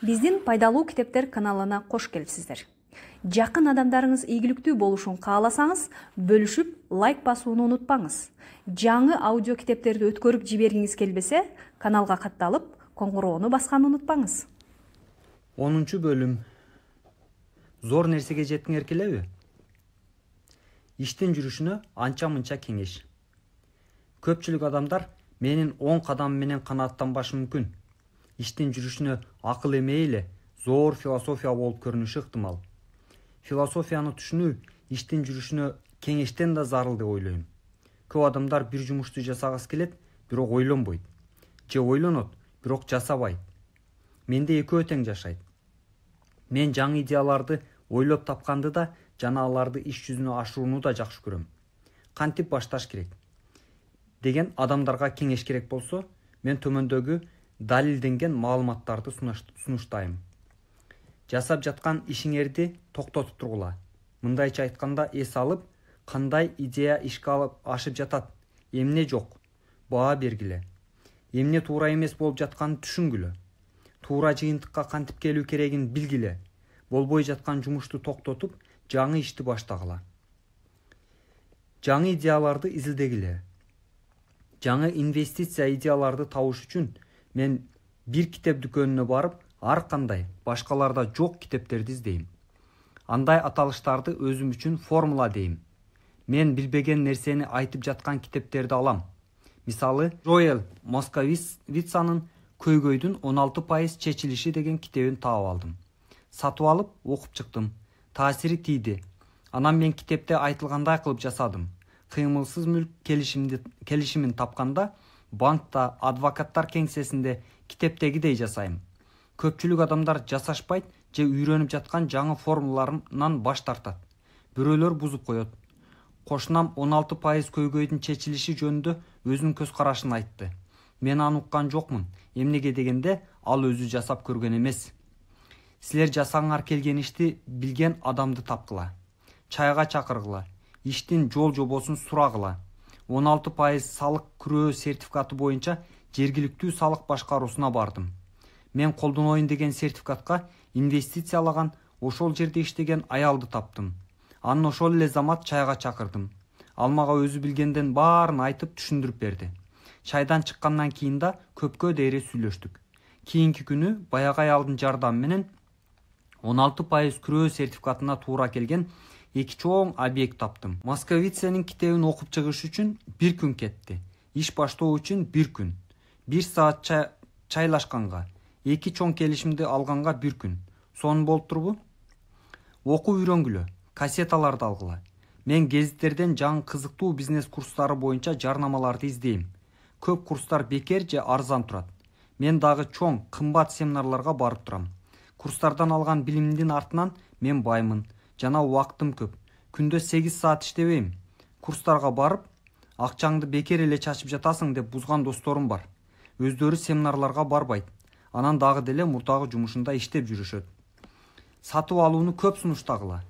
Биздин пайдалуу китептер каналына кош келипсиздер. Жакын адамдарыңыз ийгиликтүү болушун кааласаңыз, бөлүшүп, лайк басууну унутпаңыз. Жаңы аудио китептерди өткөрүп жибергиңиз келбесе, каналга катталып, коңгуроону басканды унутпаңыз. 10-бөлүм. Зор нерсеге жеткиңер келеби? Иштин жүрүшүнө анча-мынча кеңеш. Көпчүлүк адамдар менин 10 кадам менен канааттанбашы мүмкүн. Иштин жүрүшүнө акыл эмей эле зор философия болуп көрүнүшү ыктымал. Философияны түшүнүү иштин жүрүшүнө кеңештен да зарыл деп ойлойм. Көп адамдар бир жумушту жасагысы келет, бирок ойлонбойт. Же ойлонот, бирок жасабайт. Менде экөө тең жашайт. Мен жаңы идеяларды ойлоп тапканды да жана аларды иш жүзүнө ашырууну да жакшы көрөм. Кантип башташ керек деген адамдарга кеңеш керек болсо, мен төмөндөгү далилденген маалыматтарды сунуштайм. Жасап жаткан ишиңерди токтотуп тургула. Мындайча айтканда, эс алып, кандай идея ишке ашып жатат, эмне жок, баа бергиле. Эмне туура эмес болуп жатканын түшүнгүлө. Туура жыйынтыкка кантип келүү керегин билгиле. Болбой жаткан жумушту токтотуп, жаңы ишти баштагыла. Жаңы идеяларды изилдегиле. Жаңы инвестиция идеяларды табыш үчүн мен бир китеп дүкөнүнө барып, ар кандай башкаларда жок китептерди издейм. Андай аталыштарды өзүм үчүн формула дейм. Мен билбеген нерсени айтып жаткан китептерди алам. Мисалы, Джоэл Московицанын Көйгөйдүн 16% чечилиши деген китебин таап алдым. Сатып алып, окуп чыктым. Таасири тийди. Анан мен китепте айтылгандай кылып жасадым. Кыймылсыз мүлк келишимин тапканда, банкта, адвокаттар кеңсесинде китептегидей жасайм. Көпчүлүк адамдар жасашпайт же үйрөнүп жаткан жаңы формулаларынан баш тартат. Бирөөлөр бузуп коет. Кошунам 16% көйгөйдүн чечилиши жөнүндө өзүнүн көз карашын айтты. Мен аны уккан жокмун. Эмнеге дегенде, ал өзү жасап көргөн эмес. Силер жасаңар келген ишти билген адамды тапкыла. Чайга чакыргыла. Иштин жол жобосун сурагыла. 16% салык күрөө сертификаты боюнча жергиликтүү салык башкаруусуна бардым. Мен колдоноюн деген сертификатка инвестициялаган, ошол жерде иштеген аялды таптым. Анын ошол эле замат чайга чакырдым. Ал мага өзү билгенден баарын айтып түшүндүрүп берди. Чайдан чыккандан кийин да көпкө дейре сүйлөштүк. Кийинки күнү баягы аялдын жардамы менен 16% күрөө сертификатына туура келген 2 чоң объект таптым. Московицанын китебин окуп чыгыш үчүн 1 күн кетти. Иш баштоо үчүн 1 күн. 1 саат чайлашканга, 2 чоң келишимди алганга 1 күн. Сонун болуп турбу? Окуп үйрөнгүлө, кассеталарды алгыла. Мен гезиттерден жаңы кызыктуу бизнес курстары боюнча жарнамаларды издейм. Көп курстар бекер же арзан турат. Мен дагы чоң, кымбат семинарларга барып турам. Курстардан алган билимдин артынан мен баймын. Жана убактым көп. Күндө 8 саат иштебейм. Курстарга барып, акчаңды бекер эле чачып жатасың деп бузган досторум бар. Өздөрү семинарларга барбайт. Анан дагы деле мурдагы жумушунда иштеп жүрүшөт. Сатып алууну көп сунуштагыла.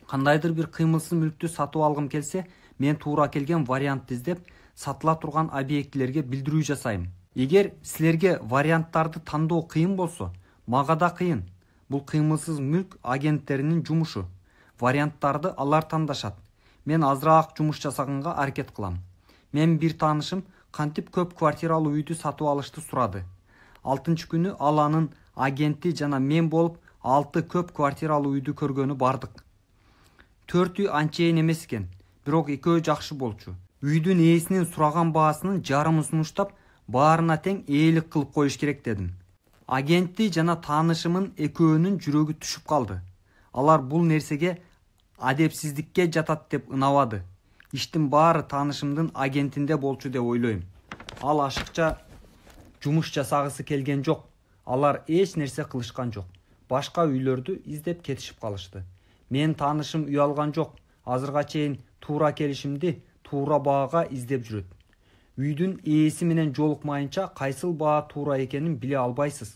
Кандайдыр бир кыймылсыз мүлктү сатып алгым келсе, мен туура келген вариантты издеп, сатыла турган объектилерге билдирүү жасайм. Эгер силерге варианттарды тандоо кыйын болсо, мага да кыйын. Бул кыймылсыз мүлк агенттеринин жумушу. Варианттарды алар тандашат. Мен азыраак жумуш жасаганга аракет кылам. Мен бир таанышым кантип көп квартиралуу үйдү сатып алышты сурады. 6-күнү ал анын агенти жана мен болуп 6 көп квартиралуу үйдү көргөнү бардык. 4-үй анчейин эмес экен, бирок экөө жакшы болчу. Үйдүн ээсинин сураган баасынын жарымын сунуштап, баарына тең ээлик кылып коюш керек дедим. Агенти жана таанышымын экөөнүн жүрөгү түшүп калды. Алар бул нерсеге адепсиздикке жатат деп ынабады. Иштин баары таанышымдын агентинде болчу деп ойлойм. Ал ашыкча жумуш жасагысы келген жок. Алар эч нерсе кылышкан жок. Башка үйлөрдү издеп кетишип калышты. Мен таанышым үй алган жок. Азырга чейин туура келишимди туура баага издеп жүрөт. Үйдүн ээси менен жолукмайынча кайсыл баа туура экенин биле албайсыз.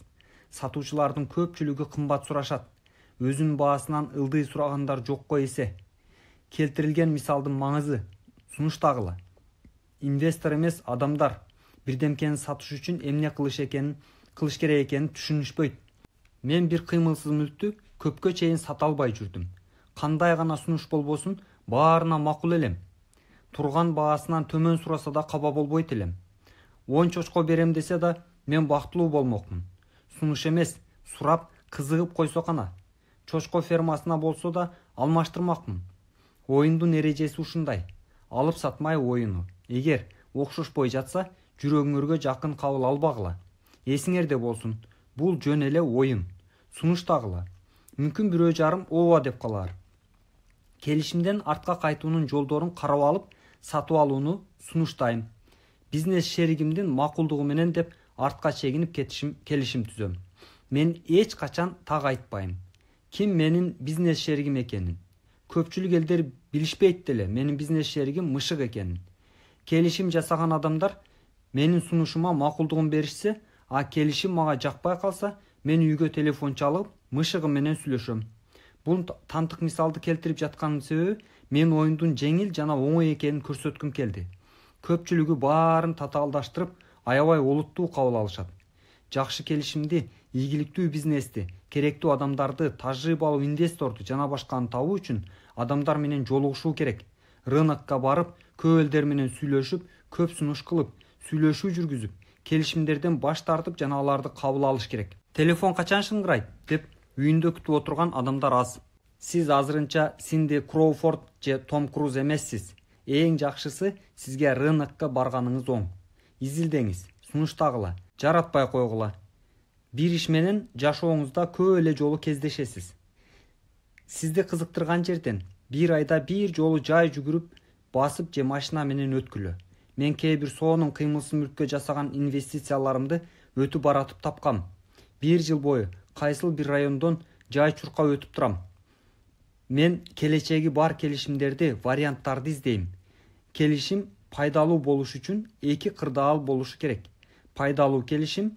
Сатуучулардын көпчүлүгү кымбат сурашат. Өзүнүн баасынан ылдый сурагандар жокко эсе. Келтирилген мисалдын маңызы сунуштагыла. Инвестор эмес адамдар бирдемкени сатыш үчүн эмне кылыш керек экенин түшүнүшпөйт. Мен бир кыймылсыз мүлктү көпкө чейин сата албай жүрдүм. Кандай гана сунуш болбосун, баарына макул элем. Турган баасынан төмөн сураса да каба болбойт элем. 10 чочко берем десе да мен бактылуу болмокмун. Сунуш эмес, сурап кызыгып койсо гана. Чочко фермасына болсо да алмаштырмакмын. Оюндун эрежеси ушундай. Алып сатмай оюну. Эгер окшошпой жатса, жүрөгүңөргө жакын кабыл албагыла. Эсиңерде болсун, бул жөн эле оюн. Сунуштагыла. Мүмкүн бирөө жарым ооба деп калар. Келишимден артка кайтуунун жолдорун карап алып, сатып алууну сунуштайм. Бизнес шеригимдин макулдугу менен деп артка чегинип келишим түзөм. Мен эч качан так айтпайм. Ким менин бизнес шеригим экенин. Көпчүлүк элдер билишпейт деле менин бизнес шеригим Мышык экенин. Келишим жасаган адамдар менин сунушума макулдугун беришсе, а келишим мага жакпай калса, мен үйгө телефон чалып, Мышыгым менен сүйлөшөм. Бул тантык мисалды келтирип жатканын себеби мен оюндун жеңил жана оңой экенин көрсөткүм келди. Көпчүлүгү баарын татаалдаштырып, аябай олуттуу кабыл алышат. Жакшы келишимди, ийгиликтүү бизнести, керектүү адамдарды, тажрыйбалуу инвесторду жана башканы табуу үчүн адамдар менен жолугушуу керек. Рынокко барып, көп элдер менен сүйлөшүп, көп сунуш кылып, сүйлөшүү жүргүзүп, келишимдерден баш тартып жана аларды кабыл алыш керек. Телефон качан шыңгырайт деп үйүндө күтүп отурган адамдар аз. Сиз азырынча Синди Кроуфорд же Том Круз эмессиз. Эң жакшысы сизге рынокко барганыңыз оң. Изилдеңиз, сунуштагыла, жаратпай койгула. Бир иш менен жашооңузда көп эле жолу кездешесиз. Сизди кызыктырган жерден бир айда бир жолу жай жүгүрүп, басып же машина менен өткүлө. Мен кээ бир соонун кыймылсыз мүлккө жасаган инвестицияларымды өтүп баратып тапкам. 1 жыл бою кайсыл бир райондон жай чуркап өтүп турам. Мен келечеги бар келишимдерди, варианттарды издейм. Келишим пайдалуу болуш үчүн эки кырдаал болушу керек. Пайдалуу келишим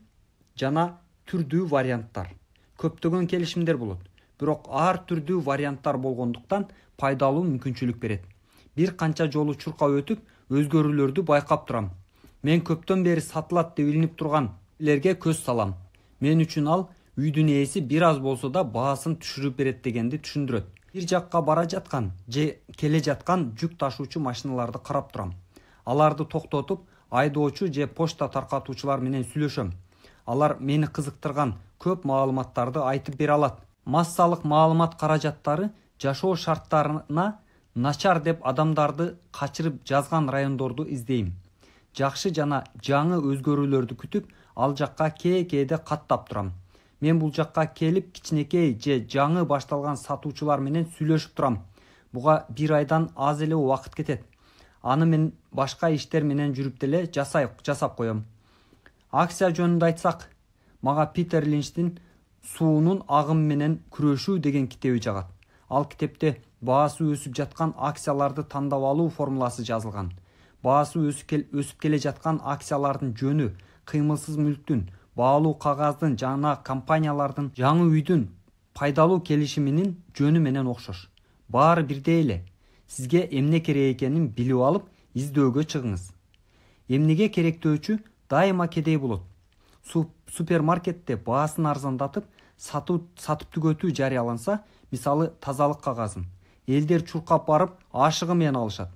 жана түрдүү варианттар. Көптөгөн келишимдер болот, бирок ар түрдүү варианттар болгондуктан пайдалуу мүмкүнчүлүк берет. Бир канча жолу чуркап өтүп, өзгөрүүлөрдү байкап турам. Мен көптөн бери сатылат деп илинип турганлерге көз салам. Мен үчүн ал үйдүн ээси бир аз болсо да баасын түшүрүп берет дегенди түшүндүрөт. Бир жакка бара жаткан же келе жаткан жүк ташуучу машиналарды карап турам. Аларды токтотуп, айдоочу же почта таркатуучулар менен сүйлөшөм. Алар мени кызыктырган көп маалыматтарды айтып бере алат. Массалык маалымат каражаттары жашоо шарттарына начар деп адамдарды качырып жазган райондорду издейм. Жакшы жана жаңы өзгөрүүлөрдү күтүп, ал жакка кээде каттап турам. Мен бул жакка келип, кичинекей же жаңы башталган сатуучулар менен сүйлөшүп турам. Буга 1 айдан аз эле убакыт кетет. Аны мен башка иштер менен жүрүп деле жасап коем. Акция жөнүндө айтсак, мага Питер Линчтин суунун агым менен күрөшүү деген китеби жагат. Ал китепте баасы өсүп жаткан акцияларды тандап алуу формуласы жазылган. Баасы өсүп келе жаткан акциялардын жөнү кыймылсыз мүлктүн, баалуу кагаздын жана компаниялардын жаңы үйдүн пайдалуу келишиминин жөнү менен окшош. Баары бирдей эле. Сизге эмне керек экенин билип алып, издөөгө чыгыңыз. Эмнеге керектөөчү дайыма кедей болот. Супермаркетте баасын арзандатып, сатып түгөтүү жарыяланса, мисалы тазалык кагазын, элдер чуркап барып ашыгы менен алышат.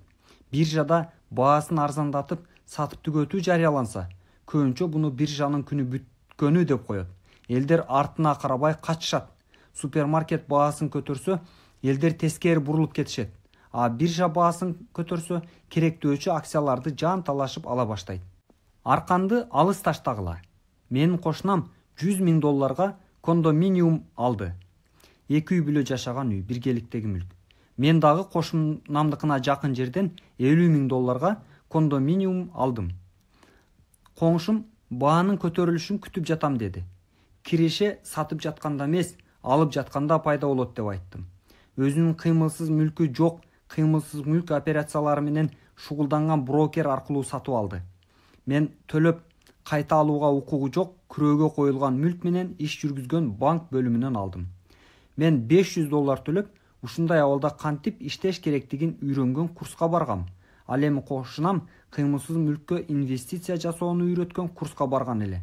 Биржада баасын арзандатып, сатып түгөтүү жарыяланса, көбүнчө буну биржанын күнү бүткөнү деп коет. Элдер артына карабай качышат. Супермаркет баасын көтөрсө, элдер тескери бурулуп кетишет. А биржа баасын көтөрсө, керектөөчү акцияларды жан талашып ала баштайт. Арканды алыс таштагыла. Менин кошунам $100,000 кондоминиум алды. 2 үй бүлө жашаган үй, биргеликтеги мүлк. Мен дагы кошунамдыкына жакын жерден $50,000 кондоминиум алдым. Коңшум баанын көтөрүлүшүн күтүп жатам деди. Киреше сатып жатканда эмес, алып жатканда пайда болот деп айттым. Өзүнүн кыймылсыз мүлкү жок, кыймылсыз мүлк операциялары менен шугулданган брокер аркылуу сатып алды. Мен төлөп кайта алууга укугу жок, күрөөгө коюлган мүлк менен иш жүргүзгөн банк бөлүмүнөн алдым. Мен $500 төлөп, ушундай абалда кантип иштеш керектигин үйрөнгөн курска баргам. Ал эми кошунам кыймылсыз мүлккө инвестиция жасоону үйрөткөн курска барган эле.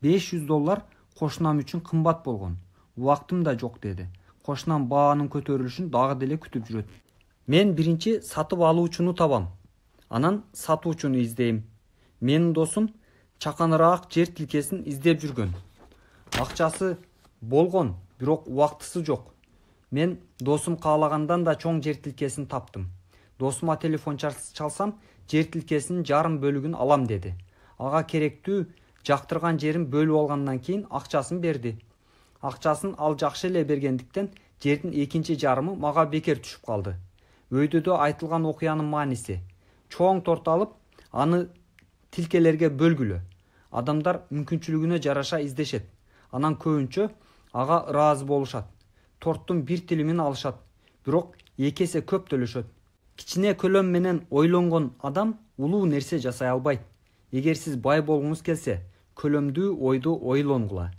$500 кошунам үчүн кымбат болгон. убактым да жок деди. Кошунам баанын көтөрүлүшүн дагы деле күтүп жүрөт. Мен биринчи сатып алуучуну табам, анан сатуучуну издейм. Менин досум чаканыраак жер тилкесин издеп жүргөн. Акчасы болгон, бирок убактысы жок. Мен досум каалагандан да чоң жер тилкесин таптым. Досума телефон чалсам, жер тилкесинин жарым бөлүгүн алам деди. Ага керектүү жактырган жерин бөлүп алгандан кийин акчасын берди. Акчасын ал жакшы эле бергендиктен жердин экинчи жарымы мага бекер түшүп калды. Өйдөдө айтылган окуянын мааниси: чоң торт алып, аны тилкелерге бөлгүлө. Адамдар мүмкүнчүлүгүнө жараша издешет. Анан көбүнчө ага ыраазы болушат. Торттун бир тилимин алышат, бирок 2 эсе көп төлөшөт. Кичине көлөм менен ойлонгон адам улуу нерсе жасай албайт. Эгер сиз бай болгуңуз келсе, көлөмдүү ойду ойлонгула.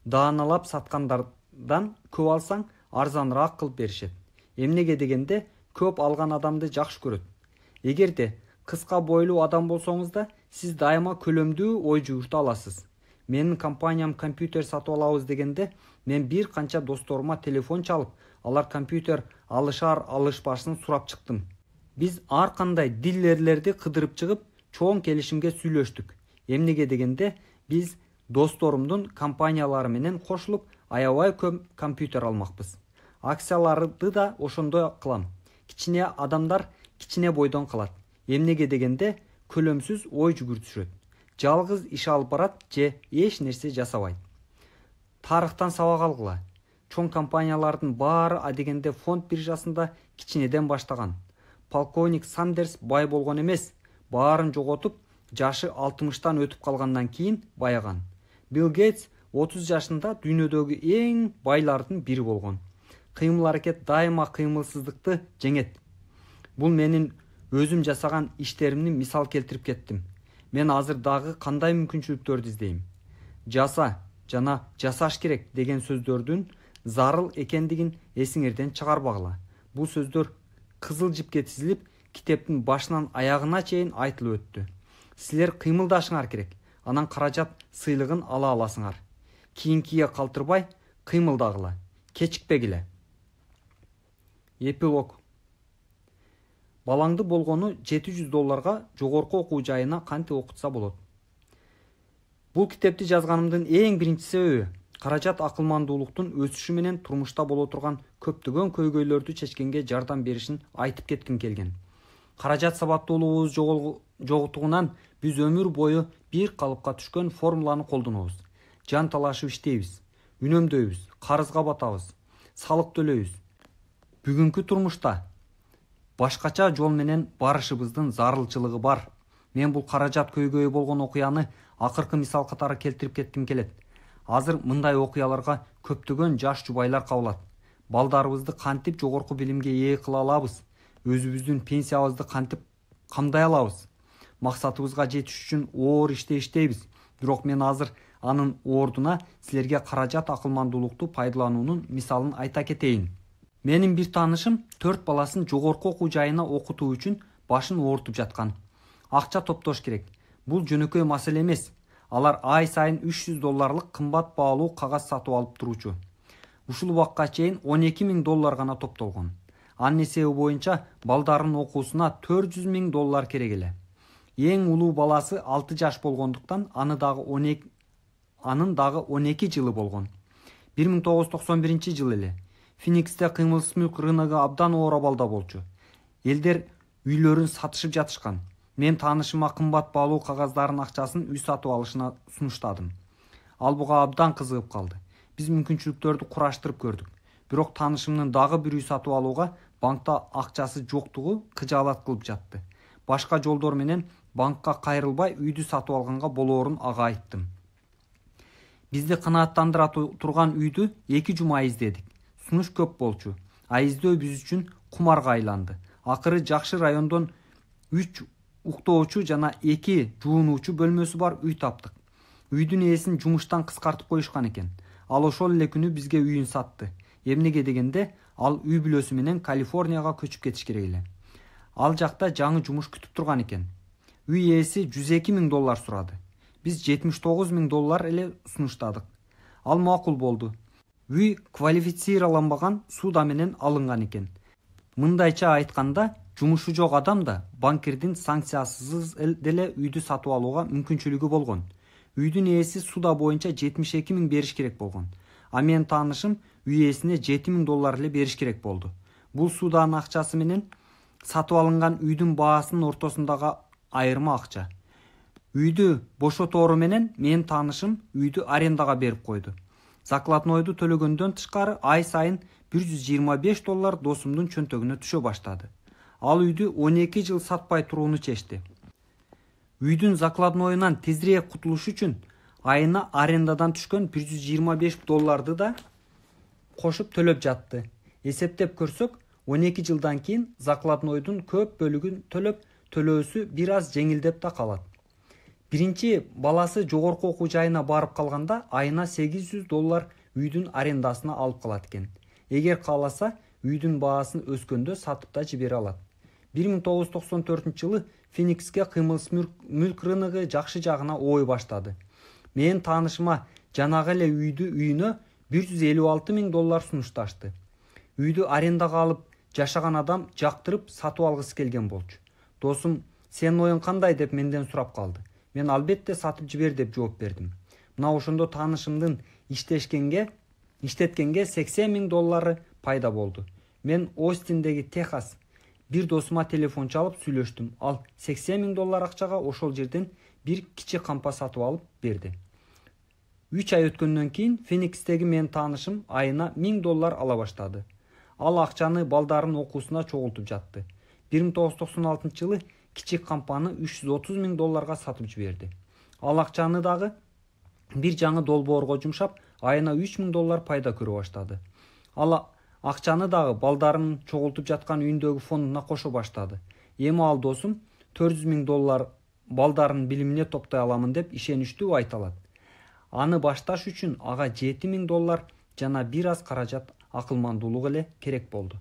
Дааналап саткандардан көп алсаң, арзаныраак кылып беришет. Эмнеге дегенде, көп алган адамды жакшы көрөт. Эгерде кыска бойлуу адам болсоңуз да, сиз дайыма көлөмдүү ой жүгүртө аласыз. Менин компаниям компьютер сатып алабыз дегенде, мен бир канча досторума телефон чалып, алар компьютер алышпашын сурап чыктым. Биз ар кандай диллерлерди кыдырып чыгып, чоң келишимге сүйлөштүк. Эмнеге дегенде, биз досторумдун компаниялары менен кошулуп, аябай көп компьютер алмакпыз. Акцияларды да ошондой кылам. Кичине адамдар кичине бойдон калат. Эмнеге дегенде, көлөмсүз ой жүгүртүшөт. Жалгыз иш алып барат же эч нерсе жасабайт. Тарыхтан сабак алгыла. Чоң компаниялардын баары адегенде фонд биржасында кичинеден баштаган. Полковник Сандерс бай болгон эмес, баарын жоготуп, жашы 60-тан өтүп калгандан кийин баяган. Билл Гейтс 30 жашында дүйнөдөгү эң байлардын бири болгон. Кыймыл аракет дайыма кыймылсыздыкты жеңет. Бул менин өзүм жасаган иштеримни мисал келтирип кеттим. Мен азыр дагы кандай мүмкүнчүлүктөрдү издейм. Жаса жана жасаш керек деген сөздөрдүн зарыл экендигин эсиңерден чыгарбагыла. Бул сөздөр кызыл жипке тизилип, китептин башынан аягына чейин айтылып өттү. Силер кыймылдашыңар керек, анан каражат сыйлыгын ала аласыңар. Кийинкиге калтырбай кыймылдагыла, кечикпегиле. Эпилог. Балаңды болгону $700 жогорку окуу жайына кантип окутса болот. Бул китепти жазганымдын эң биринчи себеби каражат акылмандуулуктун өсүшү менен турмушта боло турган көптөгөн көйгөйлөрдү чечкенге жардам беришин айтып кетким келген. Каражат сабаттуулугубуз жоготугунан биз өмүр бою бир калыпка түшкөн формуланы колдонобуз. Жан талашып иштейбиз, үнөмдөйбүз, карызга батабыз, салык төлөйбүз. Бүгүнкү турмушта башкача жол менен барышыбыздын зарылчылыгы бар. Мен бул каражат көйгөйү болгон окуяны акыркы мисал катары келтирип кетким келет. Азыр мындай окуяларга көптөгөн жаш жубайлар кабылат. Балдарыбызды кантип жогорку билимге ээ кыла алабыз? Өзүбүздүн пенсиябызды кантип камдай алабыз? Максатыбызга жетиш үчүн оор иштейбиз. Бирок мен азыр анын ордуна силерге каражат акылмандуулукту пайдалануунун мисалын айта кетейин. Менин бир таанышым 4 баласын жогорку окуу жайына окутуу үчүн башын оорутуп жаткан. Акча топтош керек. Бул жөнөкөй маселе эмес. Алар ай сайын $300 кымбат баалуу кагаз сатып алып туручу. Ушул убакка чейин $12,000 гана топтолгон. Анын эсеби боюнча балдарынын окуусуна $400,000 керек эле. Эң улуу баласы 6 жаш болгондуктан анын дагы 12 жылы болгон. 1991 жыл эле. Фениксте кыймылсыз мүлк рыногу абдан оор абалда болчу. Элдер үйлөрүн сатышып жатышкан. Мен таанышыма кымбат баалуу кагаздардын акчасын үй сатып алышына сунуштадым. Ал буга абдан кызыгып калды. Биз мүмкүнчүлүктөрдү кураштырып көрдүк. Бирок таанышымдын дагы бир үй сатып алууга банкта акчасы жоктугу кыжаалат кылып жатты. Башка жолдор менен банкка кайрылбай үйдү сатып алганга болоорун ага айттым. Бизди канааттандыра турган үйдү 2 жума издедик. Сунуш көп болчу. Издөө биз үчүн кумарга айланды. Акыры жакшы райондон 3 уктоочу жана 2 жуунуучу бөлмөсү бар үй таптык. Үйдүн ээсин жумуштан кыскартып коюшкан экен. Ал ошол эле күнү бизге үйүн сатты. Эмнеге дегенде, ал үй бүлөсү менен Калифорнияга көчүп кетиш керек эле. Ал жакта жаңы жумуш күтүп турган экен. Үй ээси $102,000 сурады. Биз $79,000 эле сунуштадык. Ал макул болду. үй квалифицираланбаган суда менен алынган экен. Мындайча айтканда, жумушу жок адам да банкирдин санкциясыз деле үйдү сатып алууга мүмкүнчүлүгү болгон. Үйдүн ээси суда боюнча 72 000 бериш керек болгон. А менин таанышым үй ээсине 7 000 доллар эле бериш керек болду. Бул суданын акчасы менен сатып алынган үйдүн баасынын ортосундагы айырма акча. Үйдү бошотору менен менин таанышым үйдү арендага берип койду. Закладнойду төлөгөндөн тышкары ай сайын 125 доллар досумдун чөнтөгүнө түшө баштады. Ал үйдү 12 жыл сатпай турууну чечти. Үйдүн закладнойунан тезирээк кутулуш үчүн айына арендадан түшкөн 125 долларды да кошуп төлөп жатты. Эсептеп көрсөк, 12 жылдан кийин закладнойдун көп бөлүгүн төлөөсү бир аз жеңилдеп да калат. Биринчи баласы жогорку окуу жайына барып калганда айына 800 доллар үйдүн арендасына алып калат экен. Эгер кааласа, үйдүн баасын өскөндө сатып да жибере алат. 1994-жылы Феникске кыймылсыз мүлк рыногу жакшы жагына ой баштады. Менин таанышыма жанагы эле үйүнө 156 000 доллар сунушташты. Үйдү арендага алып жашаган адам жактырып сатып алгысы келген болчу. Досум, сенин оюң кандай деп менден сурап калды. Мен албетте сатып жибер деп жооп бердим. Мына ошондо таанышымдын иштеткенге 80 000 доллары пайда болду. Мен Остиндеги Техас бир досума телефон чалып сүйлөштүм. Ал 80 000 доллар акчага ошол жерден бир кичи кампа сатып алып берди. 3 ай өткөндөн кийин Феникстеги менин таанышым айына 1000 доллар ала баштады. Ал акчаны балдарын окуусуна чогултуп жатты. 1996-жылы кичик кампаны 330 000 долларга сатып жиберди. Ал акчаны дагы бир жаңы долбоорго жумшап, айына 3000 доллар пайда көрө баштады. Ал акчаны дагы балдарын чогултуп жаткан үйүндөгү фондуна кошо баштады. Эми ал досум 400 000 доллар балдарын билимине топтой аламын деп ишеничтүү айта алат. Аны башташ үчүн ага 7 000 доллар жана бир аз каражат акылмандуулук эле керек болду.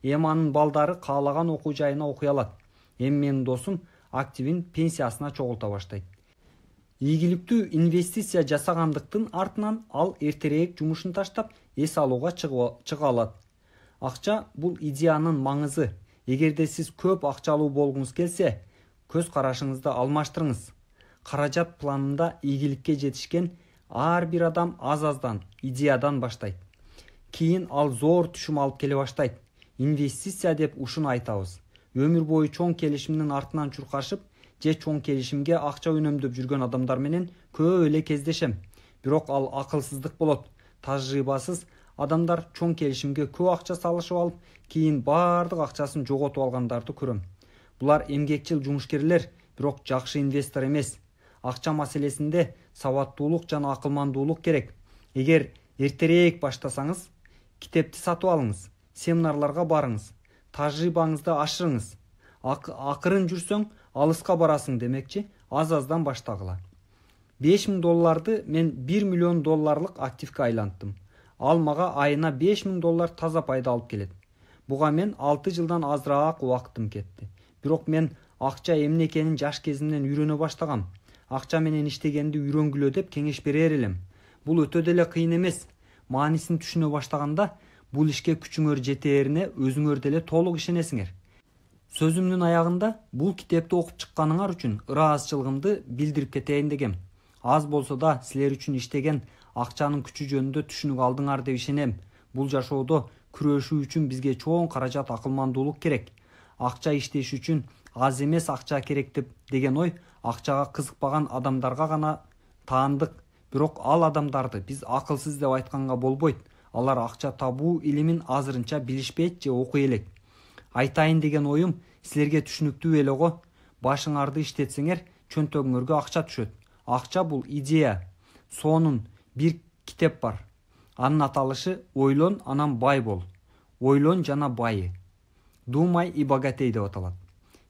Эми анын балдары каалаган окуу жайына окуй алат. Эми менин досум активин пенсиясына чогулта баштайт. Ийгиликтүү инвестиция жасагандыктын артынан ал эртерээк жумушун таштап эс алууга чыга алат. Акча бул идеянын маңызы. Эгерде сиз көп акчалуу болгуңуз келсе, көз карашыңызды алмаштырыңыз. Каражат планында ийгиликке жетишкен ар бир адам аз-аздан, идеядан баштайт. Кийин ал зор түшүм алып келе баштайт. Инвестиция деп ушуну айтабыз. Өмүр бою чоң келишимдин артынан чуркашып, же чоң келишимге акча үнөмдөп жүргөн адамдар менен көп эле кездешем. Бирок ал акылсыздык болот. Тажрыйбасыз адамдар чоң келишимге көп акча салышып алып, кийин баардык акчасын жоготуп алгандарды көрөм. Булар эмгекчил жумушкерлер, бирок жакшы инвестор эмес. Акча маселесинде сабаттуулук жана акылмандуулук керек. Эгер эртерээк баштасаңыз, китепти сатып алыңыз, семинарларга барыңыз, тажрыйбаңызды ашырыңыз. Акырын жүрсөң, алыска барасың демекчи, аз-аздан баштагыла. 5000 долларды мен 1 миллион долларлык активке айланттым. Ал мага айына 5000 доллар таза пайда алып келет. Буга мен 6 жылдан азыраак убактым кетти. Бирок мен акча эмне экенин жаш кезимден үйрөнө баштагам. Акча менен иштегенди үйрөнгүлө деп кеңеш берер элем. Бул өтө деле кыйын эмес. Маанисин түшүнө баштаганда бул ишке күчүңөр жетээрине өзүңөр деле толук ишенесиңер. Сөзүмдүн аягында бул китепти окуп чыкканыңар үчүн ыраазычылыгымды билдирип кетейин дегем. Аз болсо да силер үчүн иштеген акчанын күчү жөнүндө түшүнүк алдыңар деп ишенем. Бул жашоодо күрөшүү үчүн бизге чоң каражат акылмандуулук керек. Акча иштеш үчүн аз эмес акча керек деген ой акчага кызыкпаган адамдарга гана таандык. Бирок ал адамдарды биз акылсыз деп айтканга болбойт. Алар акча табуу илимин азырынча билишпейт же окуй элек. Айтайын деген оюм силерге түшүнүктүү эле го. Башыңарды иштетсеңер, чөнтөгүңөргө акча түшөт. Акча бул идея. Сонун бир китеп бар. Анын аталышы Ойлон, анан бай бол. Ойлон жана байы. Думай и богатей деп аталат.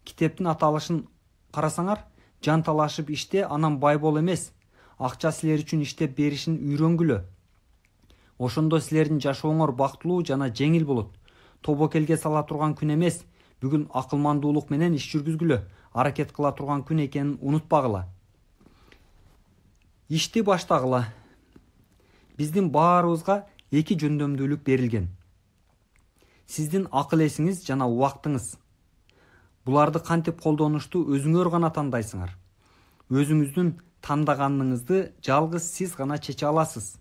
Китептин аталышын карасаңар, жанталашып иште, анан бай бол эмес. Акча силер үчүн иштеп беришин үйрөнгүлө. Ошондо силердин жашооңор бактылуу жана жеңил болот. Тобокелге сала турган күн эмес, бүгүн акылмандуулук менен иш жүргүзгүлө, аракет кыла турган күн экенин унутпагыла. Ишти баштагыла. Биздин баарыбызга 2 жөндөмдүүлүк берилген. Сиздин акыл эсиңиз жана убактыңыз. Буларды кантип колдонушту өзүңөр гана тандайсыңар. Өзүңүздүн тандаганыңызды жалгыз сиз гана чече аласыз.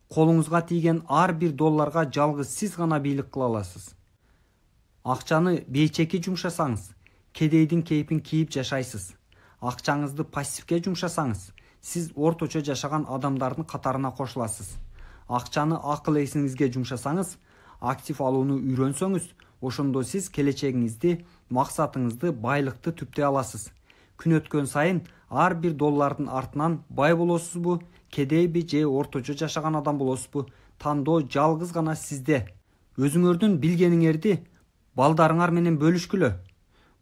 Колуңузга тийген ар бир долларга жалгыз сиз гана бийлик кыла аласыз. Акчаны бейчеки жумшасаңыз, кедейдин кейпин кийип жашайсыз. Акчаңызды пассивке жумшасаңыз, сиз орточо жашаган адамдардын катарына кошуласыз. Акчаны акыл эсиңизге жумшасаңыз, актив алууну үйрөнсөңүз, ошондо сиз келечегиңизди, максатыңызды, байлыкты түптөй аласыз. Күн өткөн сайын ар бир доллардын артынан бай болосузбу, кедейби же орточо жашаган адам болосузбу, тандоо жалгыз гана сизде. Өзүңөрдүн билгениңерди балдарыңар менен бөлүшкүлө.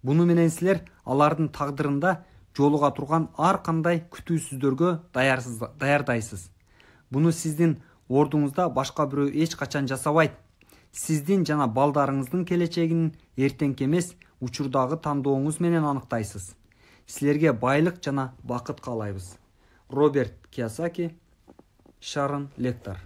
Буну менен силер алардын тагдырында жолуга турган ар кандай күтүүсүздөргө даярдайсыз. Буну сиздин ордуңузда башка бирөө эч качан жасабайт. Сиздин жана балдарыңыздын келечегин эртеңки эмес, учурдагы тандооңуз менен аныктайсыз. Силерге байлык жана бакыт каалайбыз. Роберт Кийосаки, Шарон Лектор.